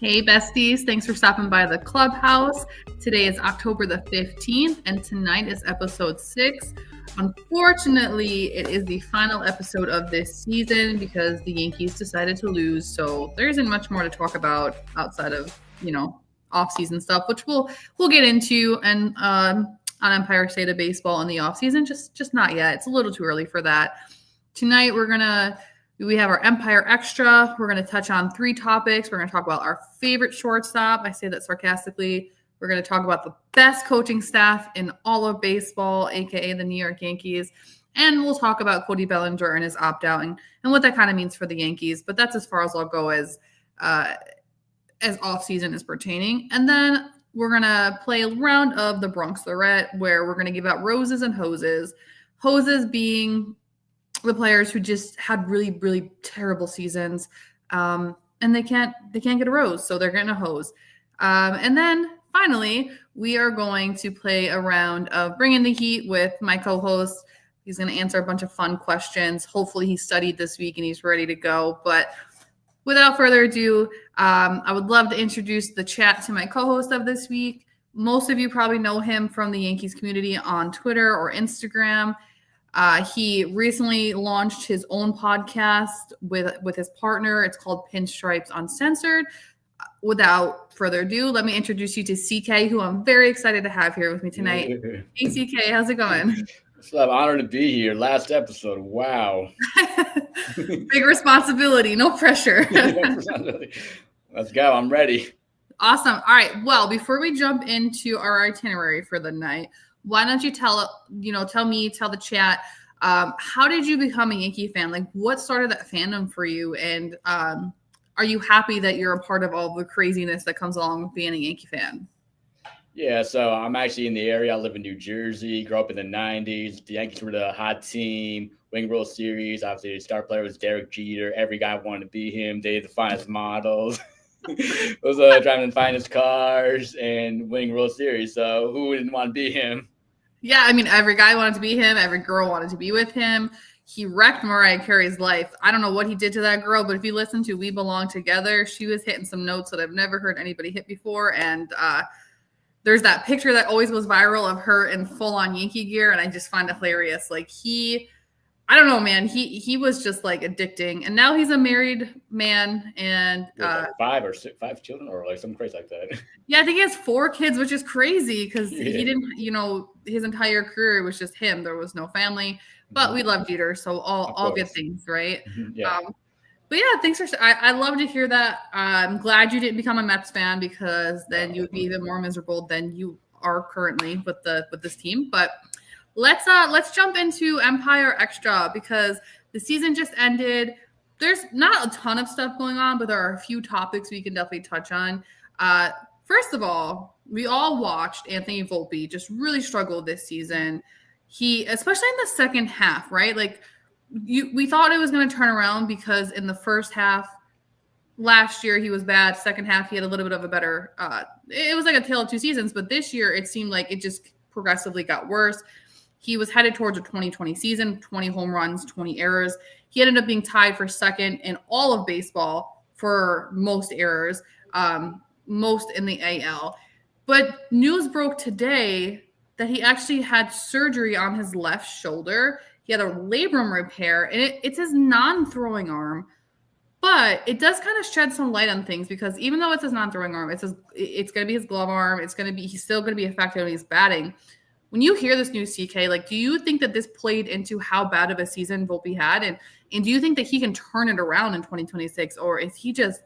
Hey besties, thanks for stopping by the Clubhouse. Today is October the 15th and tonight is episode 6. Unfortunately, it is the final episode of this season because the Yankees decided to lose, so there isn't much more to talk about outside of, off-season stuff, which we'll get into and on Empire State of Baseball in the off-season, just not yet. It's a little too early for that. Tonight we have our Empire Extra. We're going to touch on 3 topics. We're going to talk about our favorite shortstop. I say that sarcastically. We're going to talk about the best coaching staff in all of baseball, aka the New York Yankees. And we'll talk about Cody Bellinger and his opt-out and what that kind of means for the Yankees. But that's as far as I'll go as off-season is pertaining. And then we're going to play a round of the Bronx Lorette where we're going to give out roses and hoses. Hoses being the players who just had really, really terrible seasons, and they can't get a rose, so they're getting a hose. And then finally, we are going to play a round of Bring in the Heat with my co-host. He's going to answer a bunch of fun questions. Hopefully he studied this week and he's ready to go. But without further ado, I would love to introduce the chat to my co-host of this week. Most of you probably know him from the Yankees community on Twitter or Instagram. He recently launched his own podcast with his partner. It's called Pinstripes Uncensored. Without further ado, let me introduce you to CK, who I'm very excited to have here with me tonight. Hey, CK, how's it going? It's an honor to be here. Last episode. Wow. Big responsibility. No pressure. Let's go. I'm ready. Awesome. All right. Well, before we jump into our itinerary for the night, why don't you tell me, tell the chat, how did you become a Yankee fan? Like, what started that fandom for you? And are you happy that you're a part of all the craziness that comes along with being a Yankee fan? Yeah, so I'm actually in the area. I live in New Jersey, grew up in the 90s. The Yankees were the hot team, winning World Series. Obviously, the star player was Derek Jeter. Every guy wanted to be him. They had the finest models. It was driving the finest cars and winning World Series. So who wouldn't want to be him? Yeah, I mean, every guy wanted to be him. Every girl wanted to be with him. He wrecked Mariah Carey's life. I don't know what he did to that girl, but if you listen to We Belong Together, she was hitting some notes that I've never heard anybody hit before. And there's that picture that always was viral of her in full-on Yankee gear, and I just find it hilarious. Like, I don't know, man. He was just like addicting, and now he's a married man, and like 5 children, or like something crazy like that. Yeah, I think he has 4 kids, which is crazy because he didn't, his entire career was just him. There was no family, but we love Jeter, so all good things, right? Yeah. But yeah, thanks for. I love to hear that. I'm glad you didn't become a Mets fan because then you would be even more miserable than you are currently with this team. But let's jump into Empire Extra because the season just ended. There's not a ton of stuff going on, but there are a few topics we can definitely touch on. First of all, we all watched Anthony Volpe just really struggle this season. He, especially in the second half, right? Like we thought it was going to turn around because in the first half last year he was bad. Second half he had a little bit of a better. It was like a tale of 2 seasons, but this year it seemed like it just progressively got worse. He was headed towards a 2020 season, 20 home runs, 20 errors. He ended up being tied for second in all of baseball for most errors, most in the AL. But news broke today that he actually had surgery on his left shoulder. He had a labrum repair, and it's his non-throwing arm. But it does kind of shed some light on things because even though it's his non-throwing arm, it's going to be his glove arm. He's still going to be affected when he's batting. When you hear this news, CK, like, do you think that this played into how bad of a season Volpe had? And do you think that he can turn it around in 2026, or is he just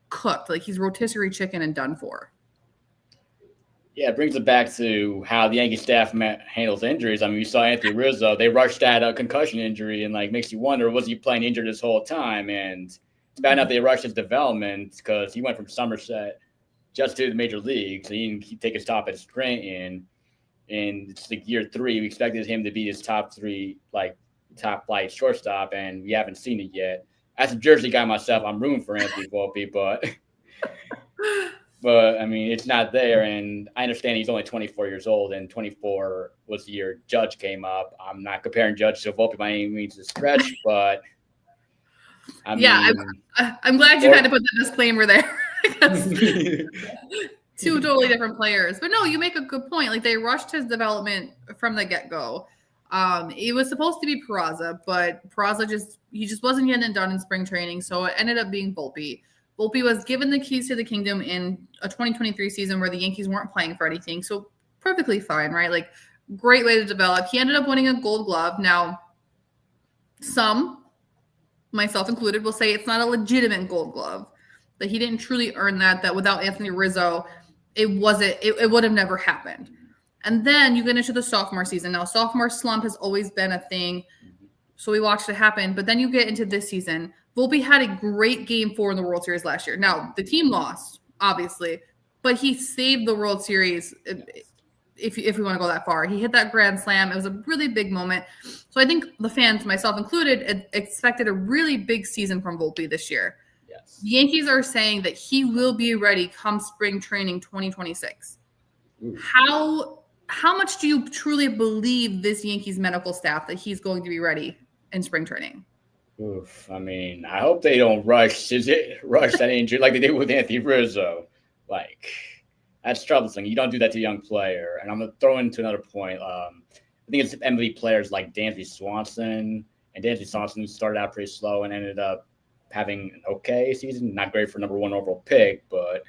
cooked? Like, he's rotisserie chicken and done for? Yeah, it brings it back to how the Yankee staff handles injuries. I mean, you saw Anthony Rizzo. They rushed that concussion injury and, like, makes you wonder, was he playing injured this whole time? And it's bad enough they rushed his development because he went from Somerset just to the major leagues. So he didn't take his top at Scranton. And it's like year 3. We expected him to be his top flight shortstop, and we haven't seen it yet. As a Jersey guy myself, I'm rooting for Anthony Volpe, but I mean, it's not there. And I understand he's only 24 years old, and 24 was the year Judge came up. I'm not comparing Judge to Volpe by any means a stretch, but I'm glad you had to put the disclaimer there. Two totally different players. But no, you make a good point. Like, they rushed his development from the get-go. It was supposed to be Peraza, but Peraza just wasn't getting it done in spring training, so it ended up being Volpe. Volpe was given the keys to the kingdom in a 2023 season where the Yankees weren't playing for anything, so perfectly fine, right? Like, great way to develop. He ended up winning a Gold Glove. Now, some, myself included, will say it's not a legitimate Gold Glove, that he didn't truly earn that without Anthony Rizzo, it would have never happened. And then you get into the sophomore season. Now, sophomore slump has always been a thing, so we watched it happen. But then you get into this season. Volpe had a great Game 4 in the World Series last year. Now, the team lost, obviously, but he saved the World Series, if we want to go that far. He hit that grand slam. It was a really big moment. So I think the fans, myself included, expected a really big season from Volpe this year. Yes. The Yankees are saying that he will be ready come spring training 2026. Ooh. How much do you truly believe this Yankees medical staff that he's going to be ready in spring training? Oof. I mean, I hope they don't rush that injury like they did with Anthony Rizzo. Like, that's troublesome. You don't do that to a young player. And I'm going to throw into another point. I think it's MLB players like Dansby Swanson. And Dansby Swanson started out pretty slow and ended up having an okay season. Not great for number 1 overall pick, but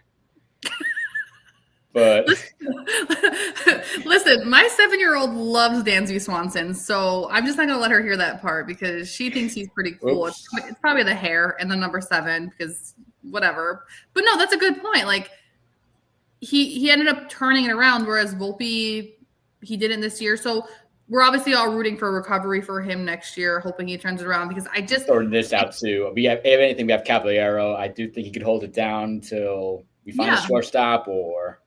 listen, my 7-year-old loves Dansby Swanson, so I'm just not going to let her hear that part because she thinks he's pretty cool. It's probably the hair and the number 7 because whatever. But no, that's a good point. Like, he ended up turning it around, whereas Volpe, he didn't this year. So we're obviously all rooting for recovery for him next year, hoping he turns it around because I just throwing this out too. We have Caballero. I do think he could hold it down until we find a shortstop, or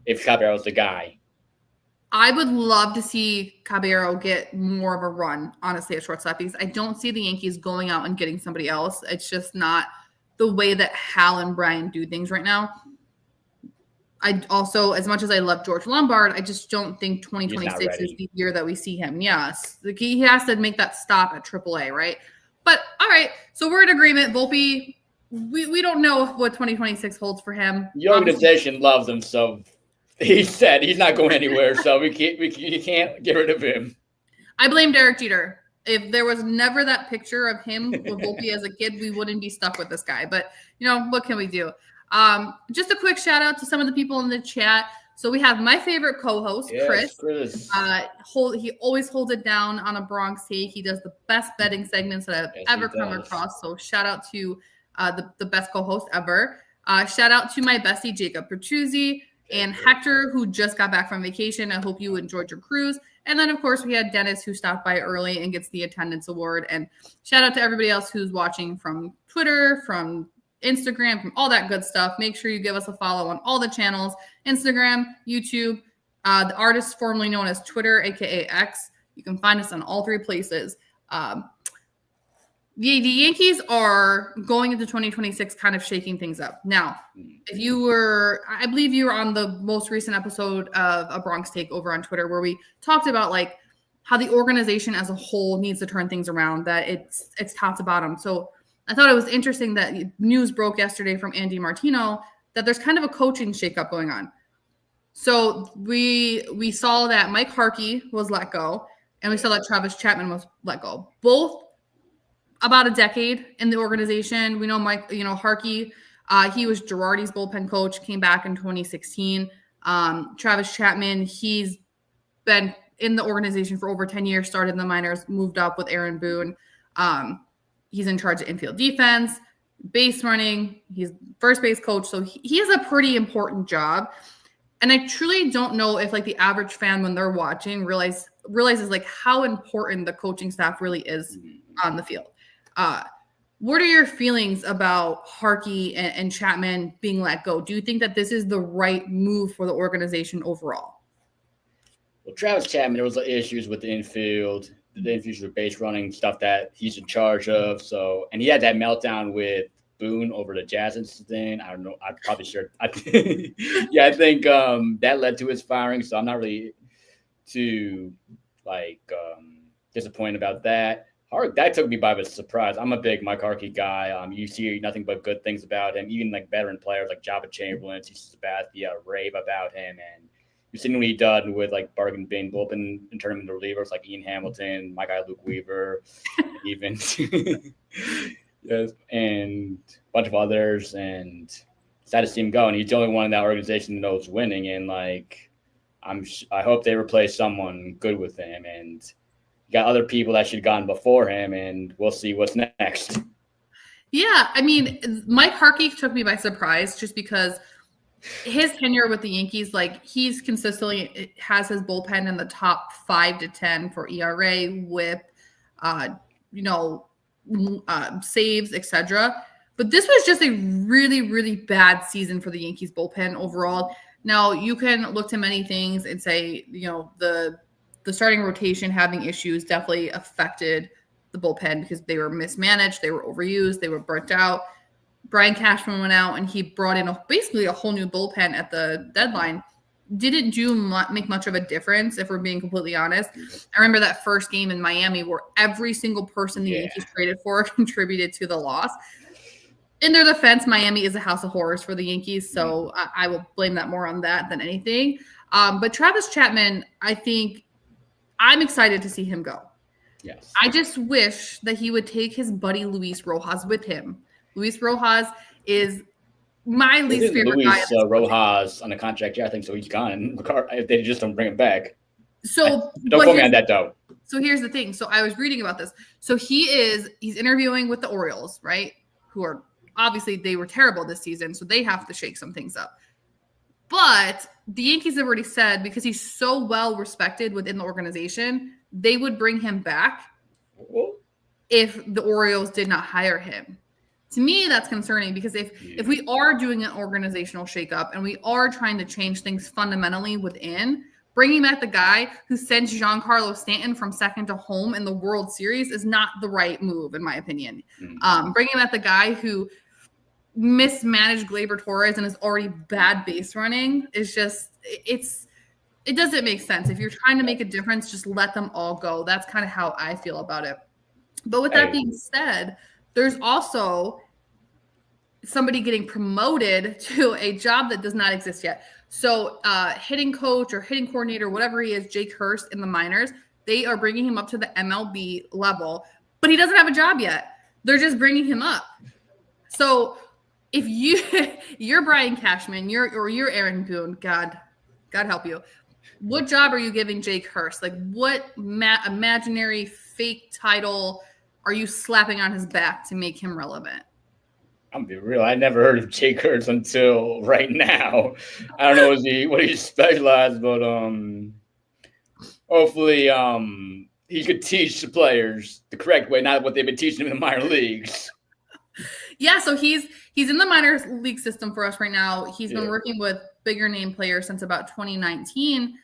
if Caballero's the guy. I would love to see Caballero get more of a run, honestly, at shortstop because I don't see the Yankees going out and getting somebody else. It's just not the way that Hal and Brian do things right now. I also, as much as I love George Lombard, I just don't think 2026 is the year that we see him. Yes. Like, he has to make that stop at AAA, right? But, all right, so we're in agreement. Volpe, we don't know what 2026 holds for him. The organization loves him, so he said he's not going anywhere, so you can't get rid of him. I blame Derek Jeter. If there was never that picture of him with Volpe as a kid, we wouldn't be stuck with this guy. But, what can we do? Just a quick shout out to some of the people in the chat. So we have my favorite co-host, Chris. He always holds it down on a Bronx take. He does the best betting segments that I've ever come across. So shout out to the best co-host ever. Shout out to my bestie, Jacob Pertuzzi, and Hector, who just got back from vacation. I hope you enjoyed your cruise. And then, of course, we had Dennis, who stopped by early and gets the attendance award. And shout out to everybody else who's watching from Twitter, from Instagram, from all that good stuff. Make sure you give us a follow on all the channels: Instagram, YouTube, the artist formerly known as Twitter, aka X. You can find us on all 3 places. The Yankees are going into 2026 kind of shaking things up. Now, I believe you were on the most recent episode of A Bronx Take over on Twitter, where we talked about like how the organization as a whole needs to turn things around, that it's top to bottom. So I thought it was interesting that news broke yesterday from Andy Martino that there's kind of a coaching shakeup going on. So we saw that Mike Harkey was let go, and we saw that Travis Chapman was let go. Both about a decade in the organization. We know Harkey, he was Girardi's bullpen coach, came back in 2016. Travis Chapman, he's been in the organization for over 10 years, started in the minors, moved up with Aaron Boone. He's in charge of infield defense, base running. He's first base coach. So he has a pretty important job. And I truly don't know if like the average fan, when they're watching, realizes like how important the coaching staff really is on the field. What are your feelings about Harkey and Chapman being let go? Do you think that this is the right move for the organization overall? Well, Travis Chapman, there was issues with the infield with base running, stuff that he's in charge of. So, and he had that meltdown with Boone over the Jazz incident. I don't know. I'm probably sure. I think that led to his firing. So I'm not really too disappointed about that. That took me by surprise. I'm a big Mike Harkey guy. You see nothing but good things about him. Even like veteran players like Jabba Chamberlain, CC Sabathia rave about him, and you've seen what he done with like bargain bin bullpen and turn him into relievers like Ian Hamilton, my guy Luke Weaver, even yes, and a bunch of others. And sad to see him go. And he's the only one in that organization that knows winning. And like, I hope they replace someone good with him. And got other people that should have gone before him, and we'll see what's next. Yeah, I mean, Mike Harkey took me by surprise just because his tenure with the Yankees, like he's consistently has his bullpen in the top 5 to 10 for ERA, WHIP, saves, etc. But this was just a really, really bad season for the Yankees bullpen overall. Now you can look to many things and say, the starting rotation having issues definitely affected the bullpen because they were mismanaged, they were overused, they were burnt out. Brian Cashman went out and he brought in basically a whole new bullpen at the deadline. Didn't make much of a difference, if we're being completely honest. I remember that first game in Miami where every single person the Yankees traded for contributed to the loss. In their defense, Miami is a house of horrors for the Yankees, so I will blame that more on that than anything. But Travis Chapman, I think, I'm excited to see him go. Yes. I just wish that he would take his buddy Luis Rojas with him. Luis Rojas is my least favorite guy. Luis Rojas on a contract, I think so. He's gone. If they just don't bring him back. So don't quote me on that though. So here's the thing. So I was reading about this. So he's interviewing with the Orioles, right? Who are obviously they were terrible this season, so they have to shake some things up. But the Yankees have already said because he's so well respected within the organization, they would bring him back if the Orioles did not hire him. To me, that's concerning because if we are doing an organizational shakeup and we are trying to change things fundamentally within, bringing back the guy who sent Giancarlo Stanton from second to home in the World Series is not the right move, in my opinion. Bringing back the guy who mismanaged Gleyber Torres and is already bad base running is just it doesn't make sense. If you're trying to make a difference, just let them all go. That's kind of how I feel about it. But with that being said, there's also somebody getting promoted to a job that does not exist yet. So hitting coach or hitting coordinator, whatever he is, Jake Hurst in the minors, they are bringing him up to the MLB level, but he doesn't have a job yet. They're just bringing him up. So if you're Brian Cashman, you're Aaron Boone, God help you. What job are you giving Jake Hurst? Like what imaginary fake title are you slapping on his back to make him relevant? I'm being real. I never heard of Jake Hurst until right now. I don't know what he specialized, but hopefully he could teach the players the correct way, not what they've been teaching him in the minor leagues. Yeah, so he's in the minor league system for us right now. He's been working with bigger name players since about 2019.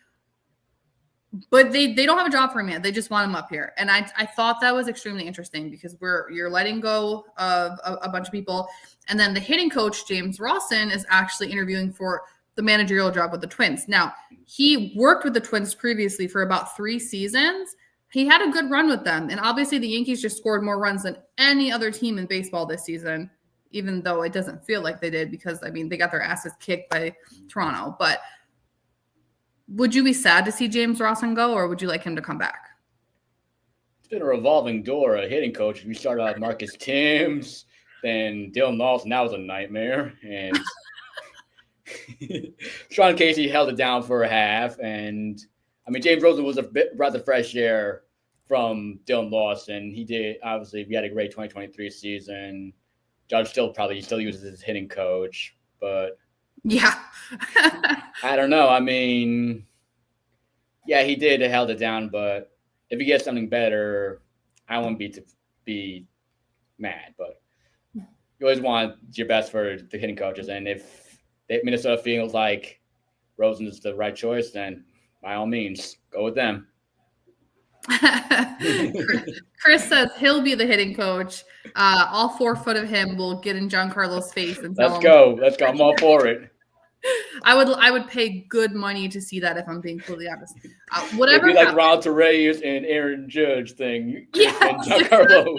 But they don't have a job for him yet. They just want him up here. And I thought that was extremely interesting because you're letting go of a bunch of people. And then the hitting coach, James Rawson, is actually interviewing for the managerial job with the Twins. Now, he worked with the Twins previously for about 3 seasons. He had a good run with them. And obviously the Yankees just scored more runs than any other team in baseball this season, even though it doesn't feel like they did because, I mean, they got their asses kicked by Toronto. But would you be sad to see James Rawson go, or would you like him to come back? It's been a revolving door, a hitting coach. We started out Marcus Timms, then Dylan Lawson. That was a nightmare. And Sean Casey held it down for a half. And, I mean, James Rosen was a breath of fresh air from Dylan Lawson. He did, obviously, we had a great 2023 season. Judge still uses his hitting coach, but yeah. I don't know. I mean, yeah, he held it down, but if he gets something better, I won't be mad. But you always want your best for the hitting coaches, and if Minnesota feels like Rosen is the right choice, then by all means, go with them. Chris says he'll be the hitting coach. All 4 foot of him will get in Giancarlo's face and Let's go. I'm all for it. I would pay good money to see that if I'm being completely honest. Whatever. It'd be like Ronald Reyes and Aaron Judge thing. Yeah, And Giancarlo.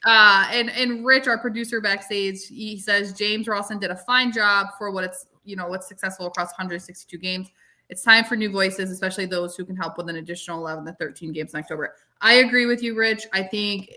And Rich, our producer backstage, he says James Rawson did a fine job for what's successful across 162 games. It's time for new voices, especially those who can help with an additional 11 to 13 games in October. I agree with you, Rich. I think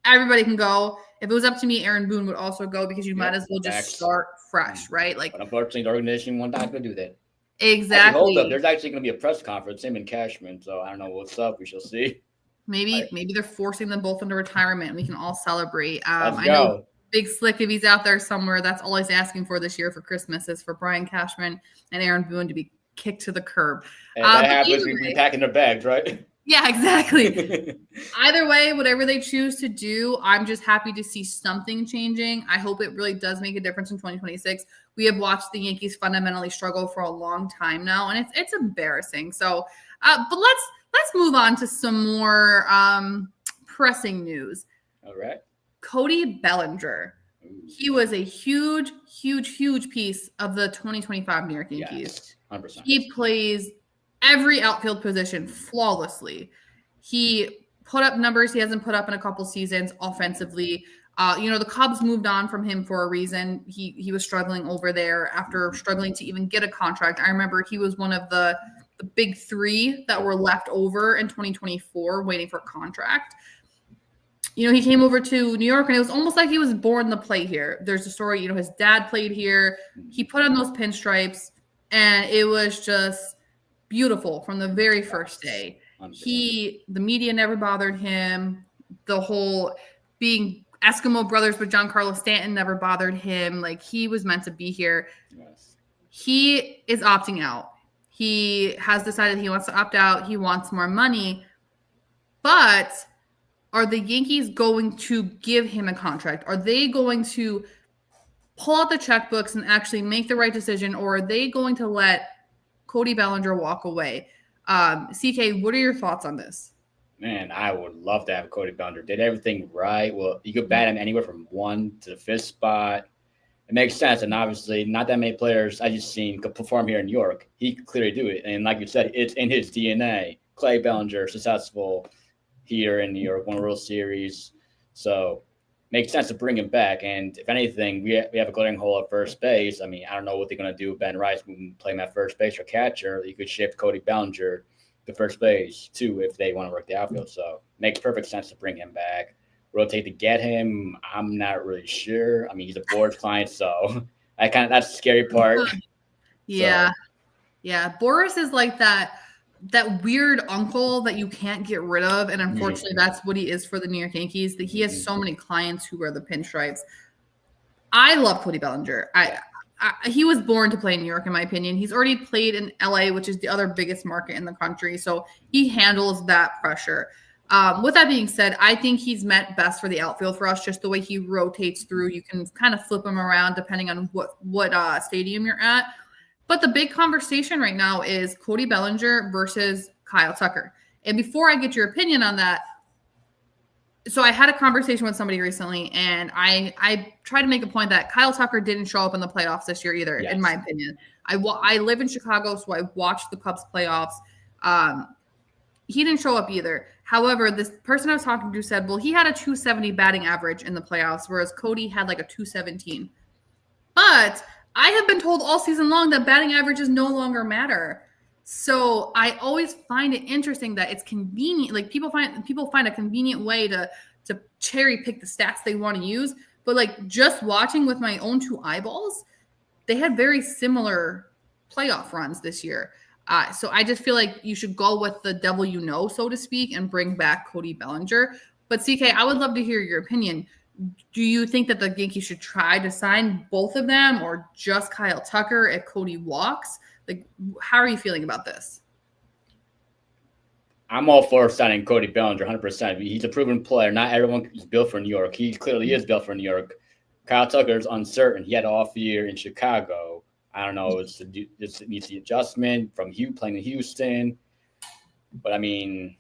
everybody can go. If it was up to me, Aaron Boone would also go because you might as well just start fresh, right? Like, but unfortunately, the organization won't not going to do that. Exactly. Actually, hold up. There's actually going to be a press conference, him and Cashman. So I don't know what's up. We shall see. Maybe they're forcing them both into retirement. We can all celebrate. Let's I go. know Big Slick, if he's out there somewhere, that's all he's asking for this year for Christmas is for Brian Cashman and Aaron Boone to be kicked to the curb. And that happens, we'd be packing their bags, right? Yeah, exactly. Either way, whatever they choose to do, I'm just happy to see something changing. I hope it really does make a difference in 2026. We have watched the Yankees fundamentally struggle for a long time now, and it's embarrassing. So, but let's move on to some more pressing news. All right. Cody Bellinger. He was a huge piece of the 2025 New York Yankees. Yes, 100%. He plays every outfield position flawlessly. He put up numbers he hasn't put up in a couple seasons offensively. The Cubs moved on from him for a reason. He was struggling over there after struggling to even get a contract. I remember he was one of the big three that were left over in 2024 waiting for a contract. He came over to New York and it was almost like he was born to play here. There's a story, his dad played here. He put on those pinstripes and it was just beautiful from the very first day. The media never bothered him. The whole being Eskimo brothers with Giancarlo Stanton never bothered him. Like, he was meant to be here. Yes. He is opting out. He has decided he wants to opt out. He wants more money. But are the Yankees going to give him a contract? Are they going to pull out the checkbooks and actually make the right decision? Or are they going to let Cody Bellinger walk away? CK, what are your thoughts on this? Man, I would love to have Cody Bellinger. Did everything right. Well, you could bat him anywhere from 1 to the 5th spot. It makes sense. And obviously, not that many players I just seen could perform here in New York. He could clearly do it. And like you said, it's in his DNA. Clay Bellinger, successful here in New York, won a World Series. So makes sense to bring him back. And if anything, we have a glaring hole at first base. I mean, I don't know what they're going to do with Ben Rice. We can play him at first base or catcher. You could shift Cody Bellinger to first base, too, if they want to work the outfield. So makes perfect sense to bring him back. Rotate to get him, I'm not really sure. I mean, he's a board client, so that's the scary part. Yeah. So. Yeah. Boris is like that weird uncle that you can't get rid of. And unfortunately, that's what he is for the New York Yankees. That he has so many clients who wear the pinstripes. I love Cody Bellinger. He was born to play in New York, in my opinion. He's already played in LA, which is the other biggest market in the country. So he handles that pressure. With that being said, I think he's meant best for the outfield for us, just the way he rotates through. You can kind of flip him around depending on what stadium you're at. But the big conversation right now is Cody Bellinger versus Kyle Tucker. And before I get your opinion on that, so I had a conversation with somebody recently, and I tried to make a point that Kyle Tucker didn't show up in the playoffs this year either, in my opinion. I live in Chicago, so I watched the Cubs playoffs. He didn't show up either. However, this person I was talking to said, well, he had a 270 batting average in the playoffs, whereas Cody had like a 217. But I have been told all season long that batting averages no longer matter. So I always find it interesting that it's convenient. Like, people find a convenient way to cherry pick the stats they want to use. But like, just watching with my own 2 eyeballs, they had very similar playoff runs this year. So I just feel like you should go with the devil you know, so to speak, and bring back Cody Bellinger. But CK, I would love to hear your opinion. Do you think that the Yankees should try to sign both of them, or just Kyle Tucker if Cody walks? Like, how are you feeling about this? I'm all for signing Cody Bellinger 100%. He's a proven player. Not everyone is built for New York. He clearly is built for New York. Kyle Tucker is uncertain. He had an off year in Chicago. I don't know. It needs the adjustment from playing in Houston. But, I mean,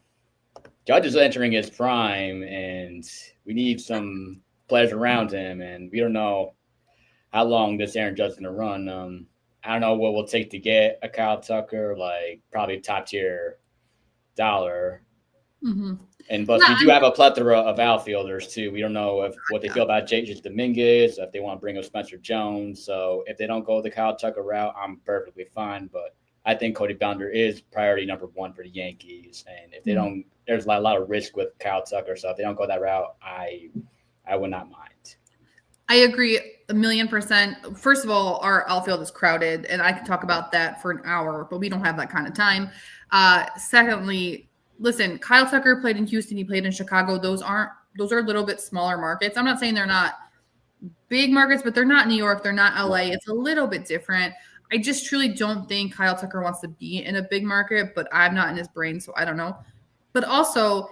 Judge is entering his prime, and we need some players around him, and we don't know how long this Aaron Judge is going to run. I don't know what we'll take to get a Kyle Tucker, like probably top tier dollar. Mm-hmm. And plus, we do have a plethora of outfielders too. We don't know what they feel about J.J. Dominguez, if they want to bring up Spencer Jones. So if they don't go the Kyle Tucker route, I'm perfectly fine. But I think Cody Bellinger is priority number one for the Yankees. And if they don't, there's a lot of risk with Kyle Tucker. So if they don't go that route, I would not mind. I agree 1,000,000%. First of all, our outfield is crowded, and I can talk about that for an hour, but we don't have that kind of time. Secondly, listen, Kyle Tucker played in Houston. He played in Chicago. Those are a little bit smaller markets. I'm not saying they're not big markets, but they're not New York. They're not LA. It's a little bit different. I just truly don't think Kyle Tucker wants to be in a big market, but I'm not in his brain, so I don't know. But also,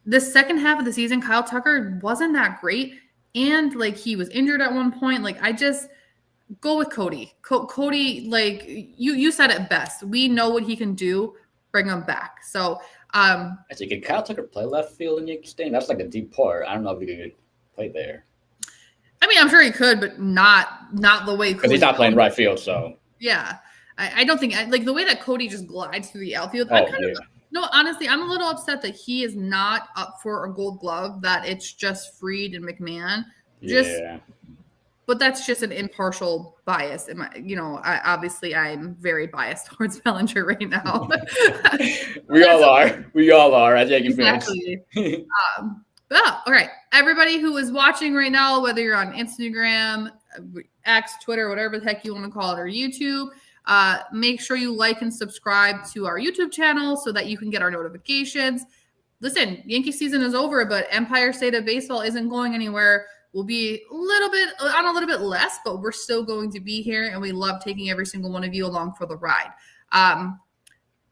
the second half of the season, Kyle Tucker wasn't that great. And like he was injured at one point. Like I just go with Cody. Cody, like you said it best. We know what he can do. Bring him back. So actually, could Kyle Tucker play left field in Yankee Stadium? That's like a deep part. I don't know if he could play there. I mean, I'm sure he could, but not the way. Because he's not playing right field, so yeah. I don't think like the way that Cody just glides through the outfield. No, honestly, I'm a little upset that he is not up for a Gold Glove, that it's just Fried and McMahon. But that's just an impartial bias. Obviously I'm very biased towards Bellinger right now. We all are as Yankee fans. All right. Everybody who is watching right now, whether you're on Instagram, X, Twitter, whatever the heck you want to call it, or YouTube, make sure you like and subscribe to our YouTube channel so that you can get our notifications. Listen, Yankee season is over, but Empire State of Baseball isn't going anywhere. We'll be a little bit less, but we're still going to be here, and we love taking every single one of you along for the ride.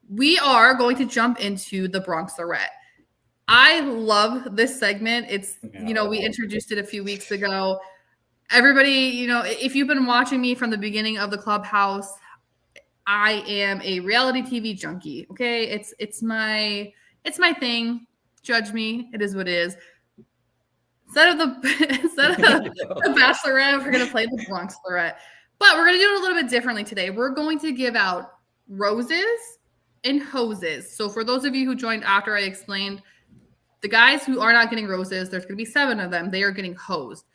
We are going to jump into the Bronx Lorette. I love this segment. It's, we introduced it a few weeks ago. Everybody, if you've been watching me from the beginning of the Clubhouse, I am a reality TV junkie. Okay. It's my thing. Judge me. It is what it is. Instead of the Bachelorette, we're going to play the Bronx Lorette. But we're going to do it a little bit differently today. We're going to give out roses and hoses. So for those of you who joined after I explained, the guys who are not getting roses, there's going to be 7 of them. They are getting hosed.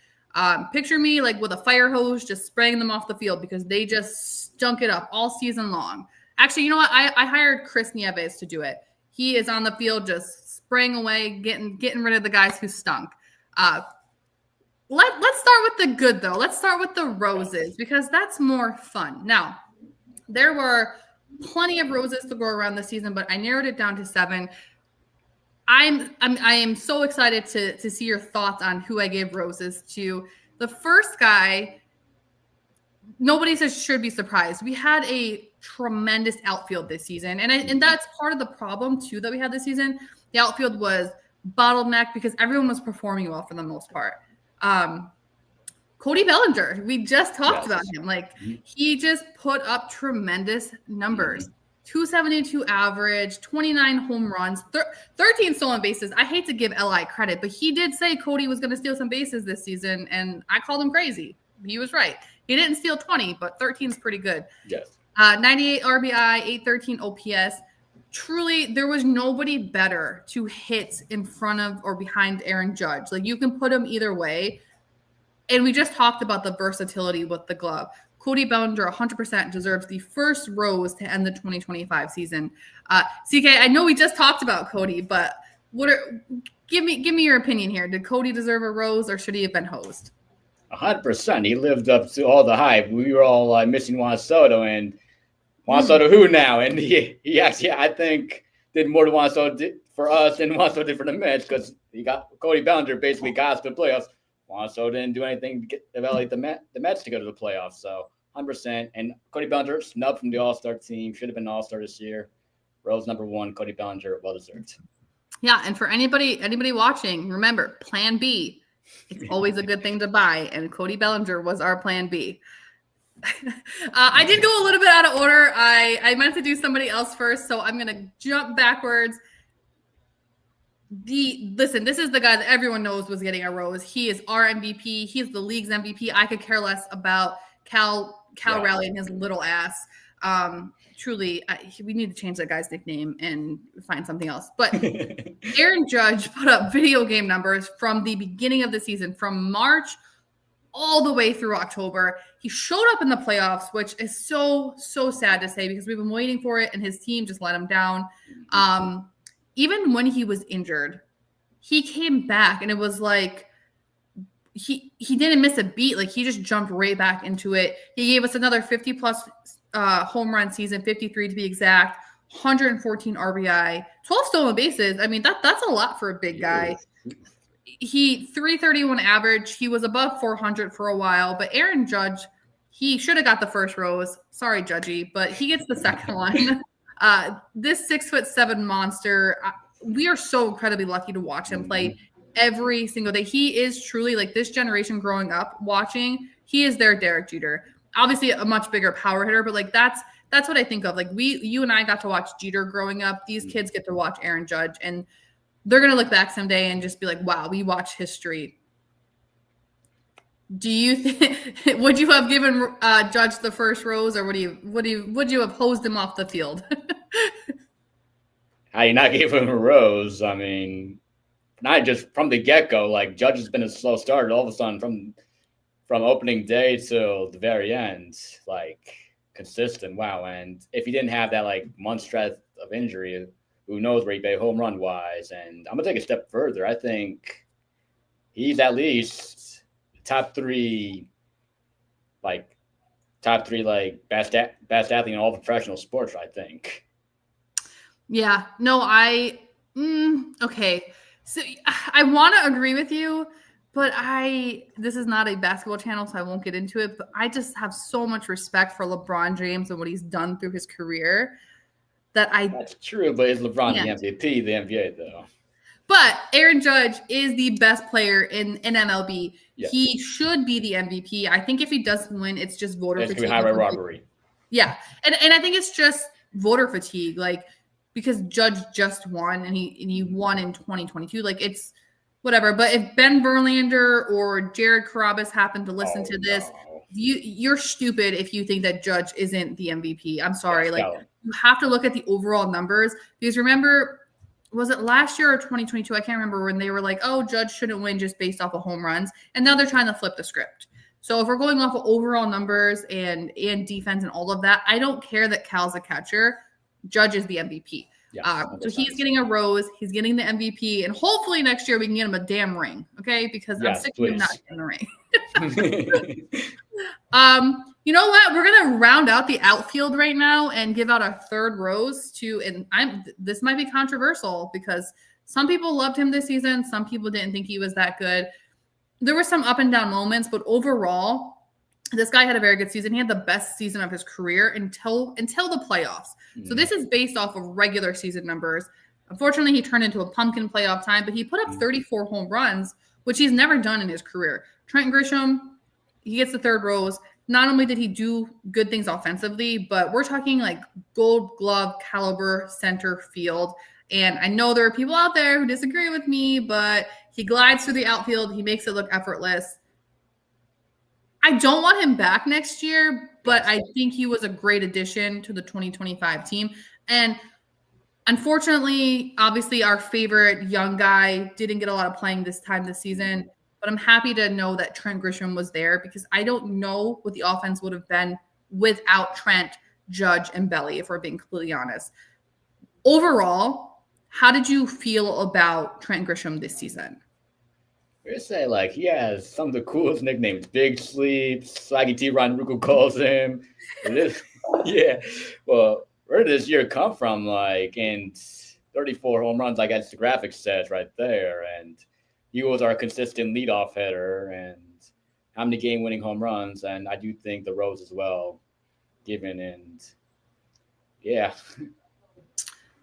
Picture me like with a fire hose, just spraying them off the field because they just stunk it up all season long. Actually, you know what? I hired Chris Nieves to do it. He is on the field just spraying away, getting rid of the guys who stunk. Let's start with the good, though. Let's start with the roses because that's more fun. Now, there were plenty of roses to go around this season, but I narrowed it down to 7. I am so excited to see your thoughts on who I gave roses to. The first guy, nobody should be surprised. We had a tremendous outfield this season, and that's part of the problem too that we had this season. The outfield was bottlenecked because everyone was performing well for the most part. Cody Bellinger, we just talked about him. Like he just put up tremendous numbers. 272 average, 29 home runs, 13 stolen bases. I hate to give LI credit, but he did say Cody was going to steal some bases this season, and I called him crazy. He was right. He didn't steal 20, but 13 is pretty good. Yes. 98 RBI, 813 OPS. Truly, there was nobody better to hit in front of or behind Aaron Judge. Like, you can put him either way. And we just talked about the versatility with the glove. Cody Bellinger 100% deserves the first rose to end the 2025 season. CK, I know we just talked about Cody, but give me your opinion here. Did Cody deserve a rose or should he have been hosed? 100%. He lived up to all the hype. We were all missing Juan Soto, and Juan Soto who now? And he actually, I think, did more than Juan Soto did for us than Juan Soto did for the Mets because he got Cody Bellinger basically got us to the playoffs. Juan Soto didn't do anything to elevate the Mets to go to the playoffs. So 100%. And Cody Bellinger snubbed from the All-Star team. Should have been All-Star this year. Rose number 1, Cody Bellinger, well deserved. Yeah, and for anybody watching, remember, Plan B. It's always a good thing to buy, and Cody Bellinger was our Plan B. I did go a little bit out of order. I meant to do somebody else first, so I'm going to jump backwards. Listen, this is the guy that everyone knows was getting a rose. He is our MVP. He's the league's MVP. I could care less about Cal rallying his little ass. Truly, we need to change that guy's nickname and find something else. But Aaron Judge put up video game numbers from the beginning of the season, from March all the way through October. He showed up in the playoffs, which is so sad to say because we've been waiting for it, and his team just let him down. Even when he was injured, he came back, and it was like he didn't miss a beat. Like, he just jumped right back into it. He gave us another 50-plus home run season, 53 to be exact, 114 RBI, 12 stolen bases. I mean, that's a lot for a big guy. He 331 average. He was above 400 for a while, but Aaron Judge, he should have got the first rose. Sorry, Judgy, but he gets the second one. This 6'7" monster, we are so incredibly lucky to watch him play every single day. He is truly, like, this generation growing up watching, he is their Derek Jeter. Obviously a much bigger power hitter, but like that's what I think of. Like, you and I got to watch Jeter growing up. These kids get to watch Aaron Judge, and they're going to look back someday and just be like, wow, we watched history. Do you think, would you have given Judge the first rose, or would you have hosed him off the field? How you not give him a rose? I mean, not just from the get-go. Like, Judge has been a slow starter. All of a sudden, from opening day till the very end, like, consistent. Wow. And if he didn't have that, like, month stretch of injury, who knows where he'd be home run wise. And I'm gonna take a step further. I think he's at least top three best athlete in all professional sports, I think. Yeah, no, okay. So I want to agree with you, but this is not a basketball channel, so I won't get into it, but I just have so much respect for LeBron James and what he's done through his career that's true, but is LeBron the MVP, the NBA though? But Aaron Judge is the best player in MLB. Yes. He should be the MVP. I think if he doesn't win, it's just voter fatigue. It's highway robbery. Yeah. And I think it's just voter fatigue, like, because Judge just won and he won in 2022. Like, it's whatever. But if Ben Verlander or Jared Carrabis happen to listen to this, you're stupid if you think that Judge isn't the MVP. I'm sorry. You have to look at the overall numbers, because remember, was it last year or 2022? I can't remember, when they were like, oh, Judge shouldn't win just based off of home runs. And now they're trying to flip the script. So if we're going off of overall numbers and defense and all of that, I don't care that Cal's a catcher. Judge is the MVP. Yeah, so he's getting a rose. He's getting the MVP. And hopefully next year we can get him a damn ring. Okay? Because I'm sick of him not getting the ring. You know what? We're going to round out the outfield right now and give out our third rose to, and this might be controversial because some people loved him this season. Some people didn't think he was that good. There were some up and down moments, but overall, this guy had a very good season. He had the best season of his career until the playoffs. So this is based off of regular season numbers. Unfortunately, he turned into a pumpkin playoff time, but he put up 34 home runs, which he's never done in his career. Trent Grisham, he gets the third rose. Not only did he do good things offensively, but we're talking like Gold Glove caliber center field. And I know there are people out there who disagree with me, but he glides through the outfield. He makes it look effortless. I don't want him back next year, but I think he was a great addition to the 2025 team. And unfortunately, obviously, our favorite young guy didn't get a lot of playing this season. But I'm happy to know that Trent Grisham was there, because I don't know what the offense would have been without Trent, Judge, and Belly, if we're being completely honest. Overall, how did you feel about Trent Grisham this season? I say, like, he has some of the coolest nicknames. Big Sleep, Swaggy T. Ron Rucco calls him. Yeah. Well, where did this year come from? Like, in 34 home runs, like as the graphic says right there. And he was our consistent leadoff hitter and how many game-winning home runs. And I do think the rose as well given. And yeah.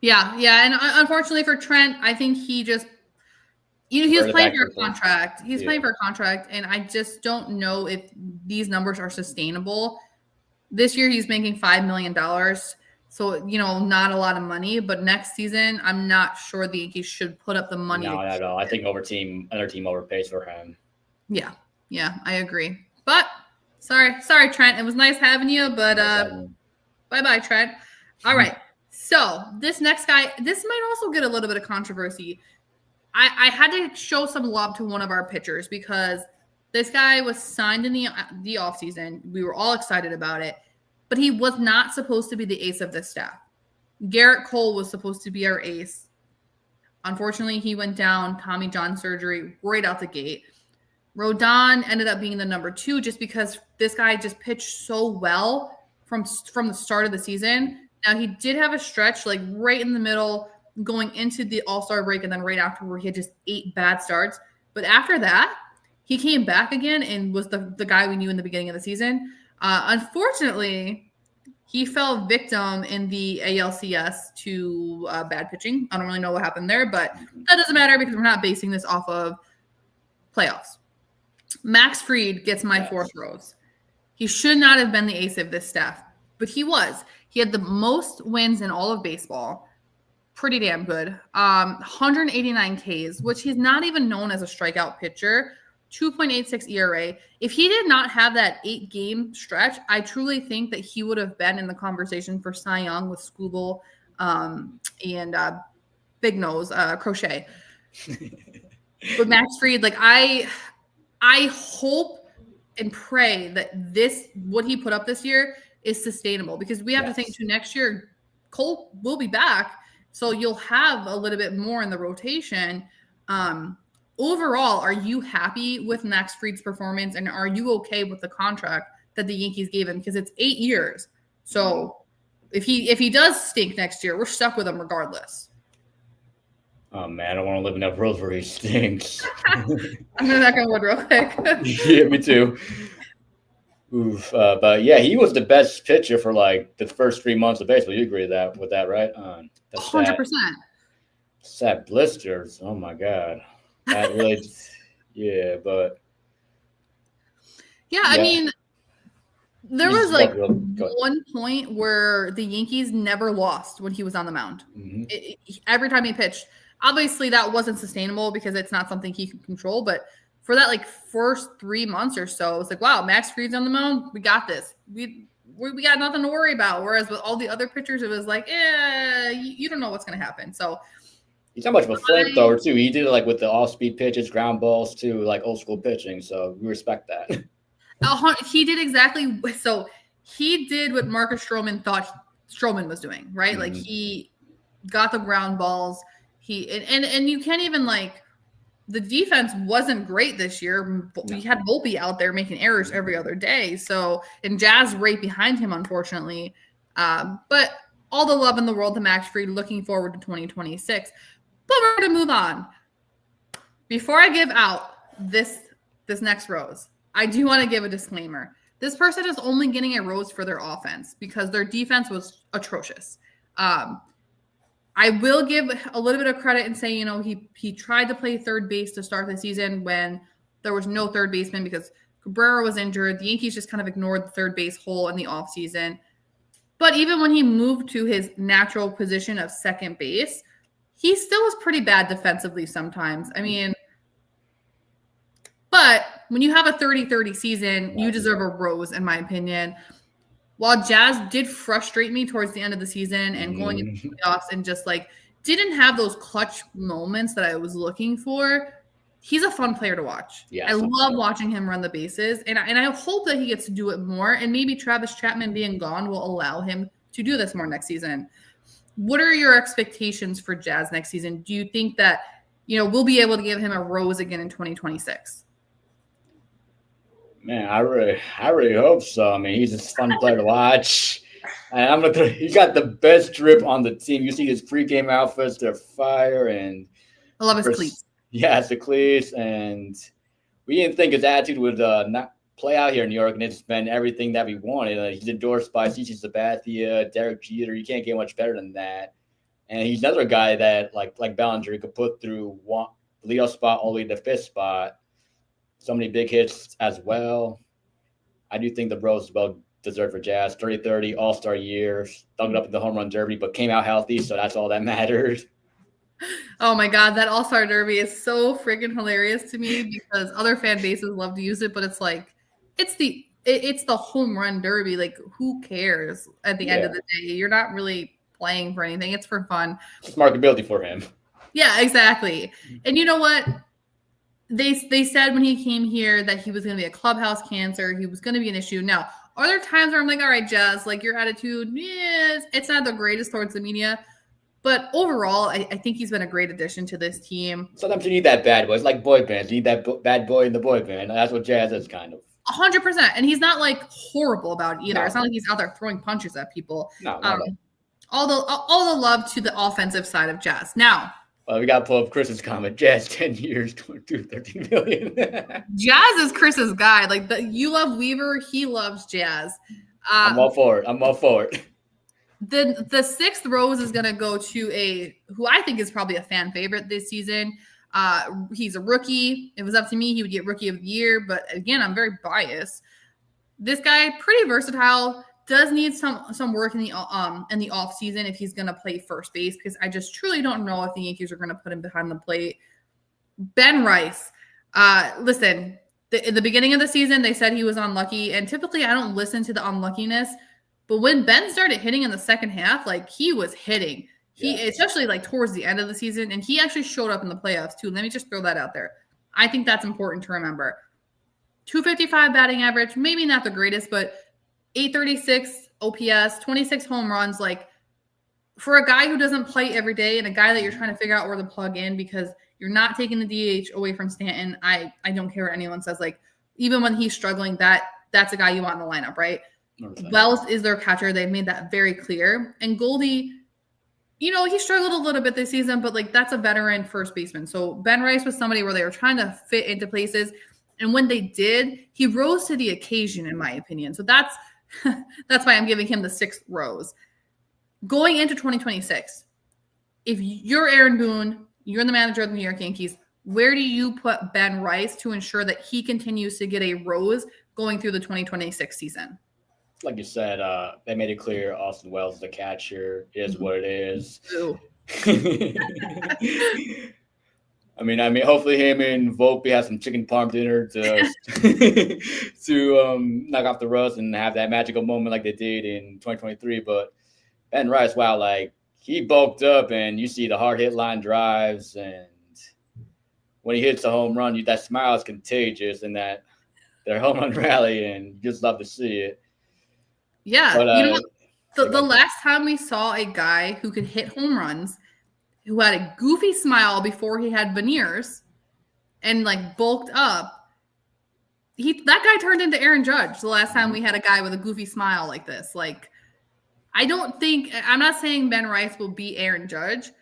Yeah. And unfortunately for Trent, I think he just, he was playing for a contract. He's playing for a contract. And I just don't know if these numbers are sustainable. This year he's making $5 million. So, not a lot of money, but next season, I'm not sure the Yankees should put up the money. No, not at all. I think another team overpays for him. Yeah, I agree. But sorry, Trent. It was nice having you, but bye-bye, Trent. All right. So this next guy, this might also get a little bit of controversy. I had to show some love to one of our pitchers because this guy was signed in the offseason. We were all excited about it, but he was not supposed to be the ace of this staff. Garrett Cole was supposed to be our ace. Unfortunately, he went down, Tommy John surgery right out the gate. Rodon ended up being the number 2 just because this guy just pitched so well from the start of the season. Now, he did have a stretch like right in the middle going into the All-Star break and then right after where he had just 8 bad starts. But after that, he came back again and was the guy we knew in the beginning of the season. Unfortunately, he fell victim in the ALCS to bad pitching. I don't really know what happened there, but that doesn't matter because we're not basing this off of playoffs. Max Fried gets my 4th rose. He should not have been the ace of this staff, but he was. He had the most wins in all of baseball. Pretty damn good. 189 Ks, which he's not even known as a strikeout pitcher. 2.86 ERA. If he did not have that 8-game stretch, I truly think that he would have been in the conversation for Cy Young with Skubal and Big Nose, Crochet. But Max Fried, like I hope and pray that what he put up this year is sustainable because we have to think to next year, Cole will be back. So you'll have a little bit more in the rotation. Overall, are you happy with Max Fried's performance and are you okay with the contract that the Yankees gave him? Because it's 8 years. So if he does stink next year, we're stuck with him regardless. Oh man, I don't want to live in that world where he stinks. I'm gonna knock on wood real quick. Yeah, me too. Oof, but yeah, he was the best pitcher for like the first 3 months of baseball. You agree with that, right? 100%. Sad blisters. Oh my god, that really. Yeah, but yeah, I mean, there was like one point where the Yankees never lost when he was on the mound. Mm-hmm. Every time he pitched. Obviously, that wasn't sustainable because it's not something he can control. But for that like first 3 months or so, it's like, wow, Max Fried's on the mound. We got this. We got nothing to worry about. Whereas with all the other pitchers, it was like, you don't know what's going to happen. So he's not much of a flamethrower too. He did it like with the off-speed pitches, ground balls too, like old school pitching. So we respect that. He did exactly. So he did what Marcus Stroman thought Stroman was doing, right? Mm-hmm. Like he got the ground balls. And you can't even like the defense wasn't great this year. We had Volpe out there making errors every other day. So and Jazz right behind him, unfortunately. But all the love in the world to Max Fried. Looking forward to 2026. But we're gonna move on. Before I give out this next rose, I do want to give a disclaimer. This person is only getting a rose for their offense because their defense was atrocious. I will give a little bit of credit and say, he tried to play third base to start the season when there was no third baseman because Cabrera was injured. The Yankees just kind of ignored the third base hole in the offseason. But even when he moved to his natural position of second base, he still was pretty bad defensively sometimes. I mean, but when you have a 30-30 season, you deserve a rose, in my opinion. While Jazz did frustrate me towards the end of the season and going into the playoffs and just like didn't have those clutch moments that I was looking for, he's a fun player to watch. Yeah, I love watching him run the bases, and I hope that he gets to do it more. And maybe Travis Chapman being gone will allow him to do this more next season. What are your expectations for Jazz next season? Do you think that we'll be able to give him a rose again in 2026? Man, I really hope so. I mean, he's a fun player to watch. And he got the best drip on the team. You see his pregame outfits, they're fire. And I love his cleats. Yeah, it's the cleats. And we didn't think his attitude would not play out here in New York, and it's been everything that we wanted. He's endorsed by CC Sabathia, Derek Jeter. You can't get much better than that. And he's another guy that, like Bellinger, could put through one leadoff spot all the way to the fifth spot. So many big hits as well. I do think the Bros well deserved for Jazz. 30-30, all-star year, dug it up in the home run derby, but came out healthy, so that's all that matters. Oh my God, that All-Star Derby is so freaking hilarious to me because other fan bases love to use it, but it's like it's the home run derby. Like, who cares at the end of the day? You're not really playing for anything. It's for fun. It's marketability for him. Yeah, exactly. And you know what? They said when he came here that he was going to be a clubhouse cancer. He was going to be an issue. Now, are there times where I'm like, all right, Jazz, like your attitude, it's not the greatest towards the media. But overall, I think he's been a great addition to this team. Sometimes you need that bad boy. It's like boy bands. You need that bad boy in the boy band. That's what Jazz is kind of. 100%. And he's not like horrible about it either. No. It's not like he's out there throwing punches at people. No, all the love to the offensive side of Jazz. Now, we got to pull up Chris's comment. Jazz, 10 years, 13 million. Jazz is Chris's guy. Like, you love Weaver. He loves Jazz. I'm all for it. The sixth rose is going to go to who I think is probably a fan favorite this season. He's a rookie. It was up to me. He would get rookie of the year. But again, I'm very biased. This guy, pretty versatile, does need some work in the off season if he's going to play first base, because I just truly don't know if the Yankees are going to put him behind the plate. Ben Rice. Listen, in the beginning of the season, they said he was unlucky. And typically I don't listen to the unluckiness. But when Ben started hitting in the second half, like he was hitting. Especially like towards the end of the season, and he actually showed up in the playoffs too. Let me just throw that out there. I think that's important to remember. 255 batting average, maybe not the greatest, but 836 OPS, 26 home runs. Like, for a guy who doesn't play every day and a guy that you're trying to figure out where to plug in because you're not taking the DH away from Stanton, I don't care what anyone says. Like, even when he's struggling, that's a guy you want in the lineup, right? Okay. Wells is their catcher. They've made that very clear. And Goldie, he struggled a little bit this season, but like that's a veteran first baseman. So Ben Rice was somebody where they were trying to fit into places. And when they did, he rose to the occasion, in my opinion. So that's why I'm giving him the sixth rose. Going into 2026, if you're Aaron Boone, you're the manager of the New York Yankees, where do you put Ben Rice to ensure that he continues to get a rose going through the 2026 season? Like you said, they made it clear Austin Wells is the catcher, is what it is. I mean, hopefully him and Volpe have some chicken parm dinner to knock off the rust and have that magical moment like they did in 2023. But Ben Rice, wow, like he bulked up, and you see the hard hit line drives, and when he hits a home run, that smile is contagious, and that their home run rally, and you just love to see it. Yeah, but, the last time we saw a guy who could hit home runs, who had a goofy smile before he had veneers, and like bulked up, that guy turned into Aaron Judge. The last time we had a guy with a goofy smile like this, like I'm not saying Ben Rice will be Aaron Judge,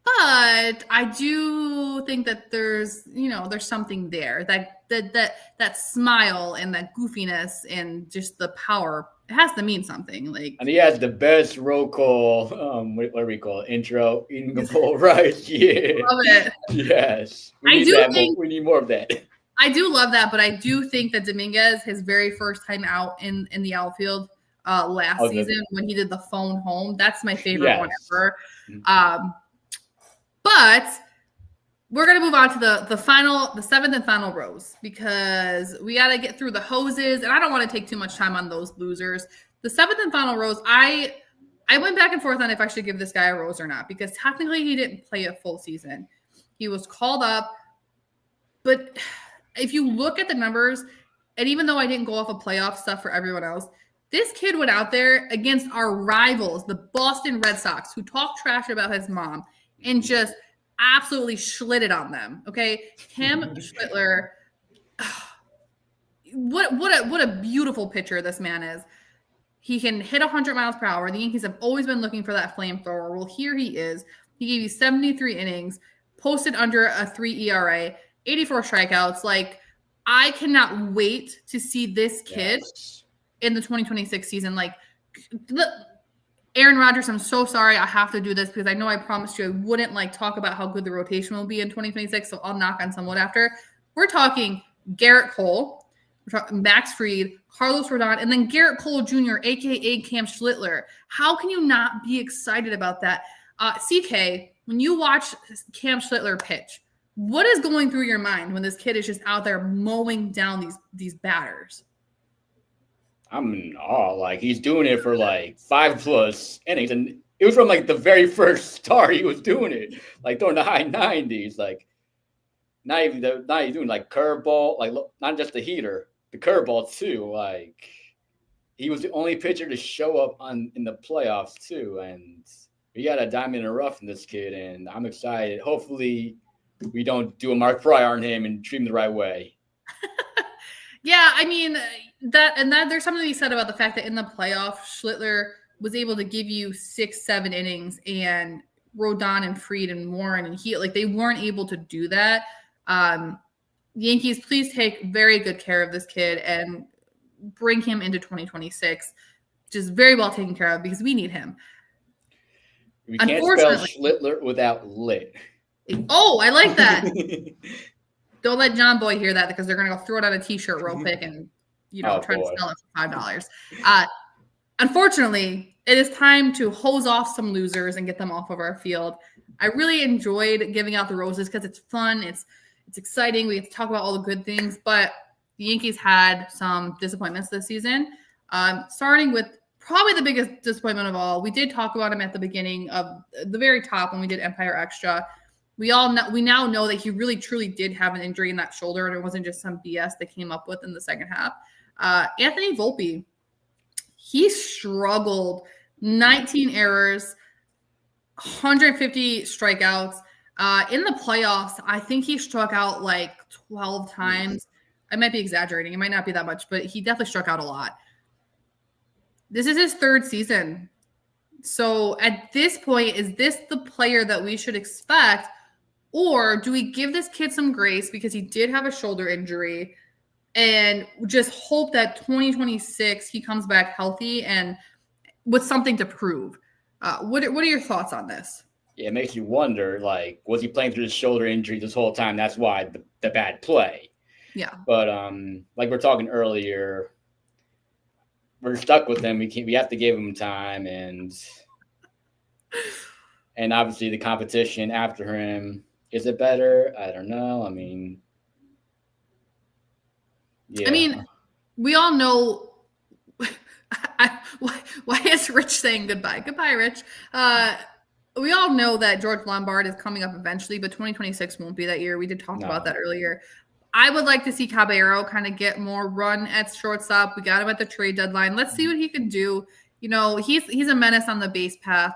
but I do think that there's something there, that smile and that goofiness and just the power. It has to mean something. Like, and he has the best roll call. What do we call it? Intro eating the ball, right? Yeah, love it. Yes, we need more of that. I do love that, but I do think that Dominguez, his very first time out in the outfield last season when he did the phone home, that's my favorite one ever. But we're going to move on to the seventh and final rose, because we got to get through the hoses, and I don't want to take too much time on those losers. The seventh and final rose, I went back and forth on if I should give this guy a rose or not, because technically he didn't play a full season. He was called up, but if you look at the numbers, and even though I didn't go off of playoff stuff for everyone else, this kid went out there against our rivals, the Boston Red Sox, who talked trash about his mom, and just absolutely schlitted on them. Okay, Cam Schlittler, what a beautiful pitcher this man is. He can hit 100 miles per hour. The Yankees have always been looking for that flamethrower. Well, here he is. He gave you 73 innings, posted under a 3 ERA, 84 strikeouts. Like, I cannot wait to see this kid in the 2026 season. Like, Aaron Rodgers, I'm so sorry I have to do this, because I know I promised you I wouldn't talk about how good the rotation will be in 2026, so I'll knock on some wood after. We're talking Garrett Cole, Max Fried, Carlos Rodon, and then Garrett Cole Jr., a.k.a. Cam Schlittler. How can you not be excited about that? CK, when you watch Cam Schlittler pitch, what is going through your mind when this kid is just out there mowing down these batters? I'm in awe. Like, he's doing it for like 5+ innings, and it was from like the very first start he was doing it, like during the high 90s. Like, not even doing like curveball, like not just the heater, the curveball too. Like, he was the only pitcher to show up in the playoffs too, and we got a diamond in the rough in this kid, and I'm excited. Hopefully, we don't do a Mark Pryor on him and treat him the right way. Yeah, I mean that there's something to be said about the fact that in the playoffs, Schlittler was able to give you 6-7 innings, and Rodon and Fried and Warren and Heat, like, they weren't able to do that. Yankees, please take very good care of this kid and bring him into 2026 just very well taken care of, because we need him. We can't spell Schlittler without lit. Oh, I like that. Don't let John Boy hear that, because they're going to go throw it on a T-shirt real quick and, try to sell it for $5. Unfortunately, it is time to hose off some losers and get them off of our field. I really enjoyed giving out the roses because it's fun. It's exciting. We get to talk about all the good things, but the Yankees had some disappointments this season, starting with probably the biggest disappointment of all. We did talk about him at the beginning of the very top when we did Empire Extra. We now know that he really truly did have an injury in that shoulder, and it wasn't just some BS they came up with in the second half. Anthony Volpe, he struggled. 19 errors, 150 strikeouts. In the playoffs, I think he struck out like 12 times. I might be exaggerating. It might not be that much, but he definitely struck out a lot. This is his third season. So at this point, is this the player that we should expect? Or do we give this kid some grace because he did have a shoulder injury and just hope that 2026 he comes back healthy and with something to prove? What are your thoughts on this? Yeah, it makes you wonder, like, was he playing through his shoulder injury this whole time? That's why the bad play. Yeah. But like we're talking earlier, we're stuck with him. We have to give him time, and obviously the competition after him. Is it better? I don't know. I mean, yeah. I mean, we all know. Why is Rich saying goodbye? Goodbye, Rich. We all know that George Lombard is coming up eventually, but 2026 won't be that year. We did talk about that earlier. I would like to see Caballero kind of get more run at shortstop. We got him at the trade deadline. Let's see what he can do. He's a menace on the base path.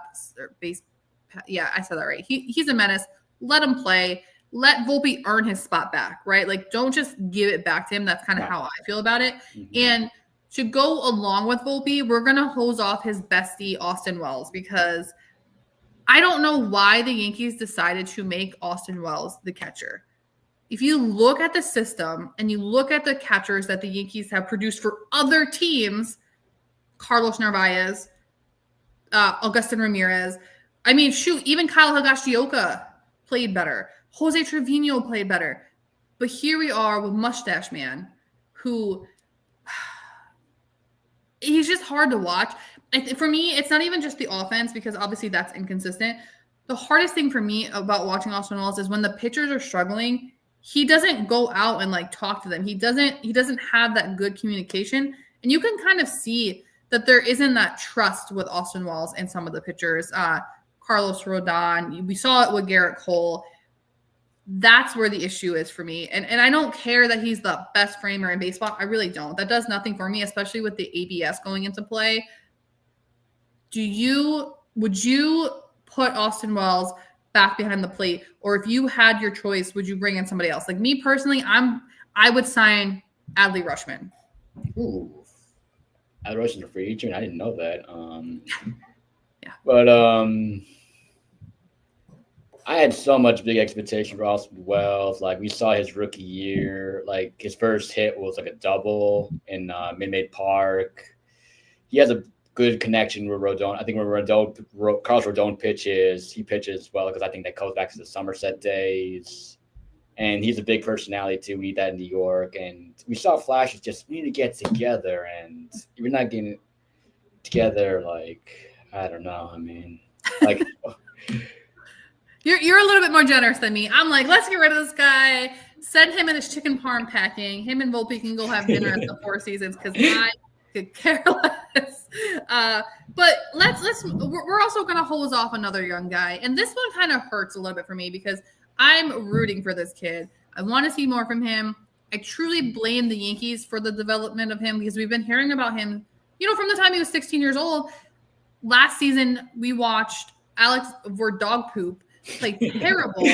Yeah, I said that right. He's a menace. Let him play. Let Volpe earn his spot back, right? Like, don't just give it back to him. That's kind of how I feel about it. Mm-hmm. And to go along with Volpe, we're going to hose off his bestie, Austin Wells, because I don't know why the Yankees decided to make Austin Wells the catcher. If you look at the system and you look at the catchers that the Yankees have produced for other teams, Carlos Narvaez, Augustin Ramirez, I mean, shoot, even Kyle Higashioka played better. Jose Trevino played better. But here we are with Mustache Man, who he's just hard to watch. For me, it's not even just the offense, because obviously that's inconsistent. The hardest thing for me about watching Austin Wells is when the pitchers are struggling, he doesn't go out and like talk to them. He doesn't have that good communication. And you can kind of see that there isn't that trust with Austin Wells and some of the pitchers. Carlos Rodon, we saw it with Garrett Cole. That's where the issue is for me. And I don't care that he's the best framer in baseball. I really don't. That does nothing for me, especially with the ABS going into play. Would you put Austin Wells back behind the plate? Or if you had your choice, would you bring in somebody else? Like me personally, I would sign Adley Rutschman. Ooh. Adley Rutschman's a free agent. I didn't know that. Yeah. But I had so much big expectation for Austin Wells. Like, we saw his rookie year. Like, his first hit was like a double in Minute Park. He has a good connection with Rodon. I think when Carlos Rodon pitches, he pitches well, because I think that goes back to the Somerset days. And he's a big personality too. We need that in New York, and we saw flashes. Just we need to get together, and we're not getting together. Like I don't know. I mean, like you're a little bit more generous than me. I'm like, let's get rid of this guy. Send him and his chicken parm packing. Him and Volpe can go have dinner at the Four Seasons because I could care less. But we're also gonna hose off another young guy, and this one kind of hurts a little bit for me because I'm rooting for this kid. I want to see more from him. I truly blame the Yankees for the development of him because we've been hearing about him, from the time he was 16 years old. Last season, we watched Alex for dog poop play terrible,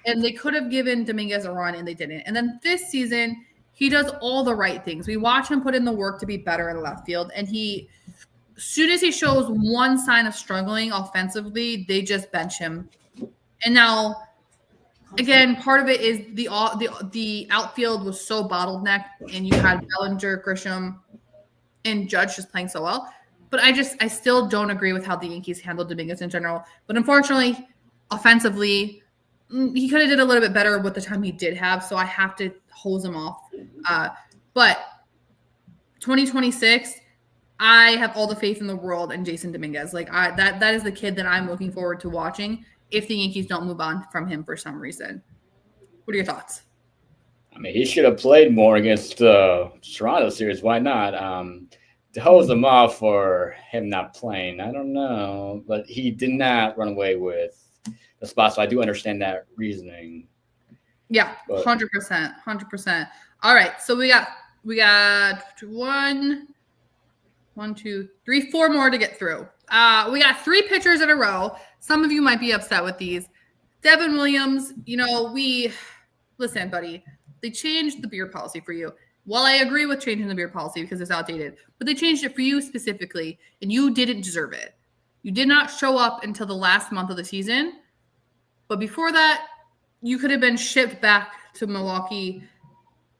and they could have given Dominguez a run, and they didn't. And then this season, he does all the right things. We watch him put in the work to be better in left field, and as soon as he shows one sign of struggling offensively, they just bench him. And now, again, part of it is the outfield was so bottlenecked, and you had Bellinger, Grisham, and Judge just playing so well. But I still don't agree with how the Yankees handled Dominguez in general. But unfortunately, offensively, he could have did a little bit better with the time he did have, so I have to hose him off. But 2026, I have all the faith in the world in Jason Dominguez. Like that is the kid that I'm looking forward to watching if the Yankees don't move on from him for some reason. What are your thoughts? I mean, he should have played more against the Toronto series. Why not? To hose him off for him not playing, I don't know. But he did not run away with the spot, so I do understand that reasoning. Yeah, 100%. All right, so we got 4 more to get through. We got 3 pitchers in a row. Some of you might be upset with these. Devin Williams, listen, buddy, they changed the beard policy for you. Well, I agree with changing the beard policy because it's outdated, but they changed it for you specifically, and you didn't deserve it. You did not show up until the last month of the season, but before that, you could have been shipped back to Milwaukee,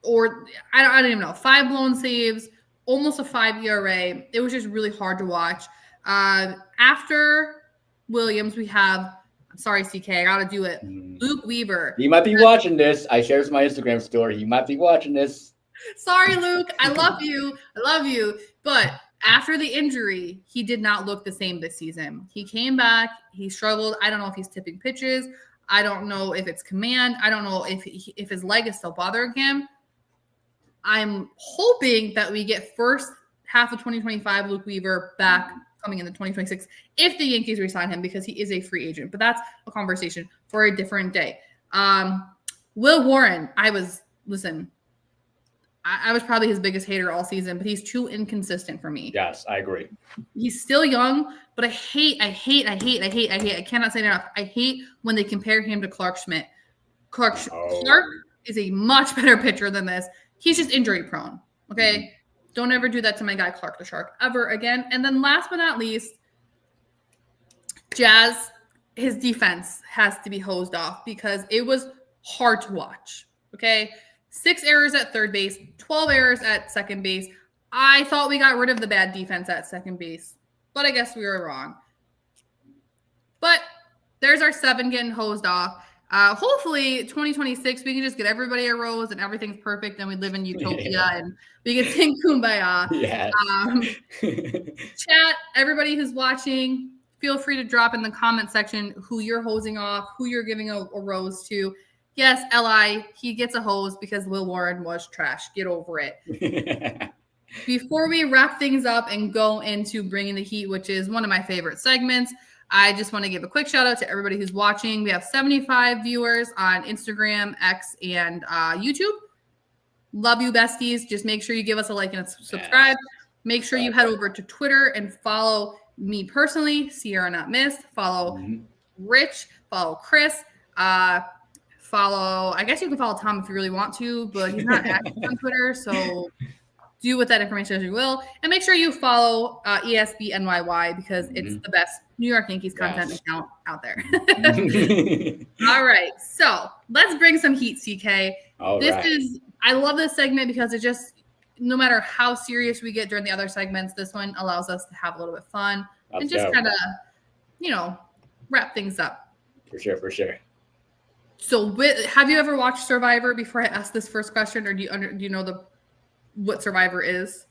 or I don't even know, 5 blown saves, almost a 5 ERA. It was just really hard to watch. After Williams, we have, I'm sorry, CK, I got to do it, Luke Weaver. He might be watching this. I shared my Instagram story. He might be watching this. Sorry, Luke. I love you. But after the injury, he did not look the same this season. He came back. He struggled. I don't know if he's tipping pitches. I don't know if it's command. I don't know if his leg is still bothering him. I'm hoping that we get first half of 2025 Luke Weaver back coming in the 2026 if the Yankees re-sign him because he is a free agent. But that's a conversation for a different day. Will Warren, I was probably his biggest hater all season, but he's too inconsistent for me. Yes, I agree. He's still young, but I cannot say it enough. I hate when they compare him to Clark Schmidt. Clark is a much better pitcher than this. He's just injury prone. Okay. Mm-hmm. Don't ever do that to my guy, Clark the Shark, ever again. And then last but not least, Jazz, his defense has to be hosed off because it was hard to watch. Okay. 6 errors at third base, 12 errors at second base. I thought we got rid of the bad defense at second base, but I guess we were wrong. But there's our 7 getting hosed off. Hopefully 2026, we can just get everybody a rose and everything's perfect and we live in utopia and we can sing Kumbaya. Yes. Chat, everybody who's watching, feel free to drop in the comment section who you're hosing off, who you're giving a rose to. Yes, Li, he gets a hose because Will Warren was trash. Get over it. Before we wrap things up and go into Bringing the Heat, which is one of my favorite segments, I just want to give a quick shout out to everybody who's watching. We have 75 viewers on Instagram, X, and YouTube. Love you, besties. Just make sure you give us a like and a subscribe. Make sure you head over to Twitter and follow me personally, Sierra Not Missed. Follow Rich. Follow Chris. Follow, I guess you can follow Tom if you really want to, but he's not active on Twitter, so do with that information as you will. And make sure you follow ESB NYY because it's the best New York Yankees content account out there. All right, so let's bring some heat, CK. I love this segment because it just, no matter how serious we get during the other segments, this one allows us to have a little bit of fun and just kind of, wrap things up. For sure. So, have you ever watched Survivor before I ask this first question, or do you know what Survivor is?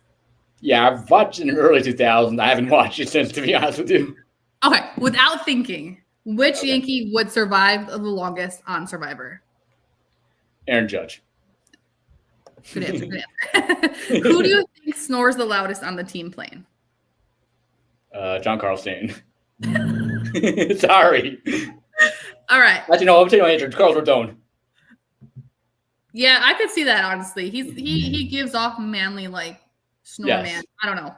Yeah, I've watched it in the early 2000s. I haven't watched it since, to be honest with you. Okay, without thinking, which Yankee would survive the longest on Survivor? Aaron Judge. Good answer. Good answer. Who do you think snores the loudest on the team plane? John Carlstein. Sorry. All right. Actually, no, I'm telling you my answer. Carl Rodon. Yeah, I could see that, honestly. He gives off manly, like, snore man. I don't know.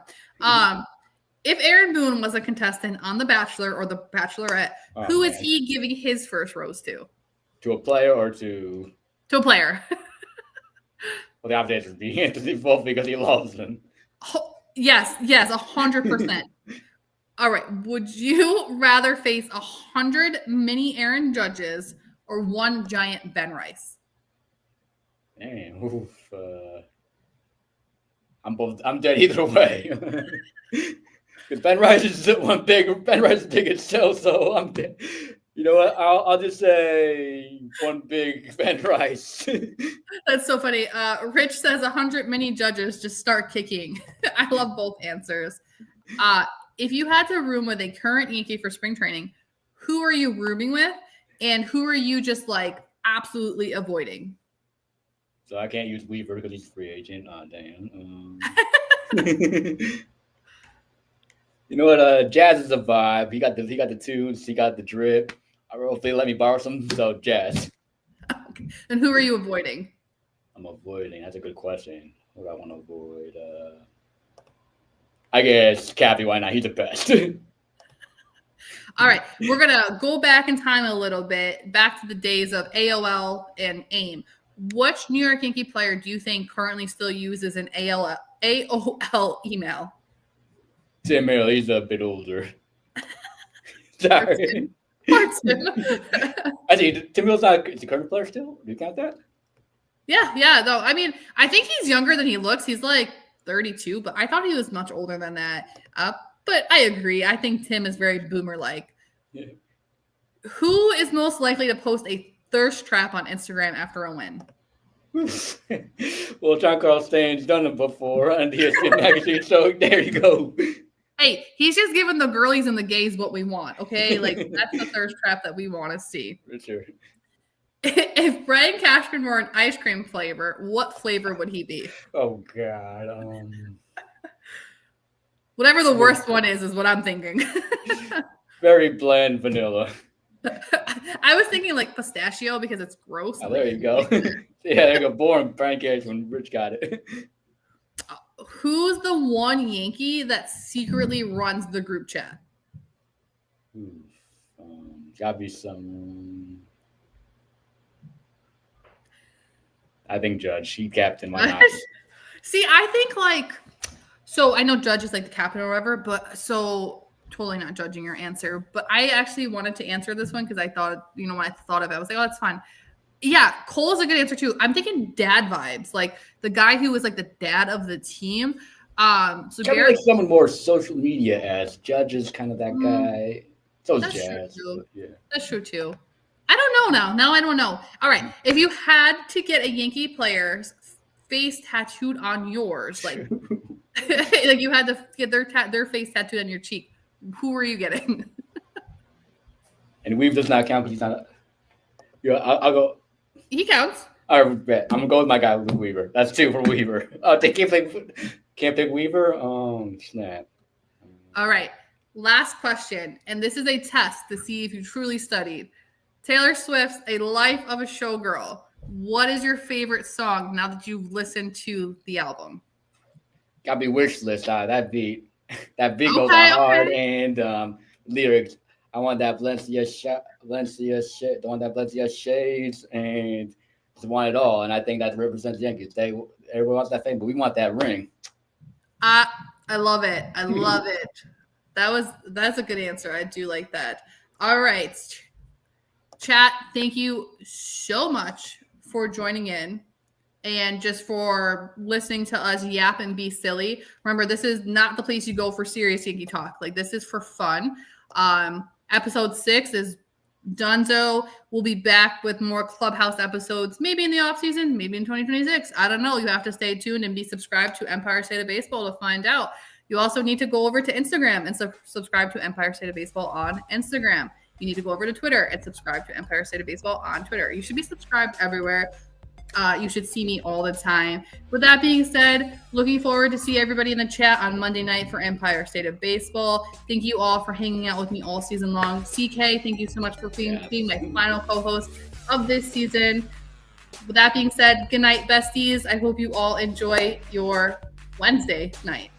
If Aaron Boone was a contestant on The Bachelor or The Bachelorette, who is he giving his first rose to? To a player or to? To a player. Well, the obvious answer would be Anthony Wolf because he loves them. Oh, yes, 100%. All right. Would you rather face 100 mini Aaron Judges or one giant Ben Rice? Damn, oof. I'm dead either way. Because Ben Rice is big itself, so I'm dead. You know what? I'll just say one big Ben Rice. That's so funny. Rich says 100 mini Judges, just start kicking. I love both answers. If you had to room with a current Yankee for spring training, who are you rooming with, and who are you just like absolutely avoiding? So I can't use Weaver because he's a free agent. Oh, damn. You know what? Jazz is a vibe. He got the tunes. He got the drip. I don't know if they let me borrow some. So Jazz. Okay. And who are you avoiding? I'm avoiding. That's a good question. Who do I want to avoid? I guess Cappy. Why not? He's the best. All right. We're going to go back in time a little bit, back to the days of AOL and AIM. Which New York Yankee player do you think currently still uses an AOL email? Tim Hill. He's a bit older. Sorry. Actually, Tim Hill's not. Is he a current player still? Do you count that? Yeah. Though I mean, I think he's younger than he looks. He's like 32, but I thought he was much older than that. But I agree. I think Tim is very boomer-like. Yeah. Who is most likely to post a thirst trap on Instagram after a win? Well, John Carlstein's done it before on ESB magazine, so there you go. Hey, he's just giving the girlies and the gays what we want, okay? Like, that's the thirst trap that we want to see. For sure. If Brian Cashman were an ice cream flavor, what flavor would he be? Oh, God. Whatever the worst one is what I'm thinking. Very bland vanilla. I was thinking like pistachio because it's gross. Oh, there you go. Yeah, there you go. Boring Brian Cashman. Rich got it. Who's the one Yankee that secretly runs the group chat? Gotta be some. I think Judge. He captain. Why not? See, I think like, so I know Judge is like the captain or whatever, but so totally not judging your answer. But I actually wanted to answer this one because I thought, when I thought of it, I was like, oh, that's fine. Yeah, Cole is a good answer too. I'm thinking dad vibes, like the guy who was like the dad of the team. So Gary, like someone more social media as Judge is kind of that guy. So is Jazz. Yeah. That's true too. I don't know now. Now I don't know. All right, if you had to get a Yankee player's face tattooed on yours, like like you had to get their face tattooed on your cheek, who are you getting? And Weave does not count because he's not. I'll go. He counts. All right, bet. I'm gonna go with my guy with Weaver. That's 2 for Weaver. Oh, they can't pick Weaver. Snap. All right, last question, and this is a test to see if you truly studied. Taylor Swift's "A Life of a Showgirl." What is your favorite song now that you've listened to the album? Gotta be Wish List. That beat goes hard, and lyrics. I want that Valencia shit. The one that Valencia shades, and just want it all. And I think that represents the Yankees. Everyone wants that fame, but we want that ring. I love it. I love it. That's a good answer. I do like that. All right, chat. Thank you so much for joining in and just for listening to us yap and be silly. Remember, this is not the place you go for serious Yankee talk. Like, this is for fun. Episode 6 is Donzo will be back with more Clubhouse episodes, maybe in the off season, maybe in 2026. I don't know. You have to stay tuned and be subscribed to Empire State of Baseball to find out. You also need to go over to Instagram and subscribe to Empire State of Baseball on Instagram. You need to go over to Twitter and subscribe to Empire State of Baseball on Twitter. You should be subscribed everywhere. You should see me all the time. With that being said, looking forward to see everybody in the chat on Monday night for Empire State of Baseball. Thank you all for hanging out with me all season long. CK, thank you so much for being my final co-host of this season. With that being said, good night, besties. I hope you all enjoy your Wednesday night.